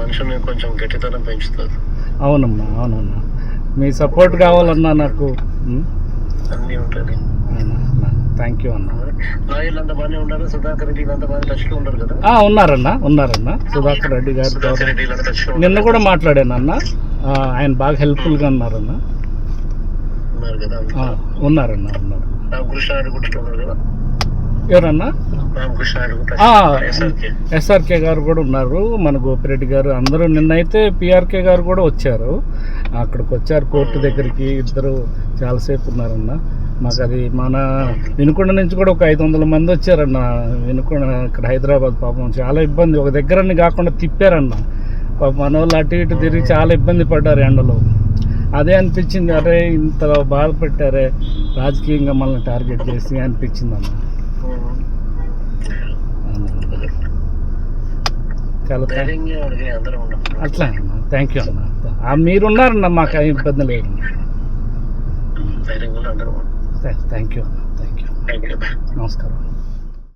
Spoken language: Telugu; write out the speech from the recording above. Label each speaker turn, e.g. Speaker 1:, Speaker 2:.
Speaker 1: మనుషుల్ని కొంచెం గట్టితనం పెంచుతుంది.
Speaker 2: అవునమ్మా, అవునమ్మా, మీ సపోర్ట్ కావాలన్నా నాకు.
Speaker 1: అన్నీ ఉంటుంది.
Speaker 2: థ్యాంక్ యూ అన్న.
Speaker 1: లాయర్లు అంతా బాగానే ఉన్నారు. సుధాకర్ రెడ్డి అంతా బాగా టచ్ లో ఉన్నారు కదా.
Speaker 2: ఉన్నారన్న సుధాకర్ రెడ్డి గారు.
Speaker 1: సుధాకర్ రెడ్డి టచ్ లో
Speaker 2: నిన్న కూడా మాట్లాడాను అన్న, ఆయన బాగా హెల్ప్ఫుల్గా ఉన్నారన్న.
Speaker 1: ఉన్నారు కదా.
Speaker 2: ఉన్నారన్న.
Speaker 1: రామకృష్ణ రెడ్డి కూడా ఉన్నారు కదా.
Speaker 2: ఎవరన్నా?
Speaker 1: రామకృష్ణ రెడ్డి,
Speaker 2: ఎస్ఆర్కే గారు కూడా ఉన్నారు, మన గోపిరెడ్డి గారు, అందరూ. నిన్నైతే పిఆర్కే గారు కూడా వచ్చారు, అక్కడికి వచ్చారు కోర్టు దగ్గరికి. ఇద్దరు చాలాసేపు ఉన్నారన్న. మాకు అది మన వినుకొండ నుంచి కూడా ఒక 500 మంది వచ్చారన్న. వినుకొండ ఇక్కడ హైదరాబాద్ పాపం చాలా ఇబ్బంది, ఒక దగ్గరని కాకుండా తిప్పారన్న. పాపం మన వాళ్ళు అటు ఇటు తిరిగి చాలా ఇబ్బంది పడ్డారు ఎండలో. అదే అనిపించింది, అరే ఇంత బాధ పెట్టారే రాజకీయంగా మనల్ని టార్గెట్ చేసి అనిపించింది అన్న. చాలా అట్లా అన్న. థ్యాంక్ యూ అన్న. మీరున్నారన్న, మాకు ఏం ఇబ్బంది లేదు. థ్యాంక్ యూ అన్న. Thank you. నమస్కారం.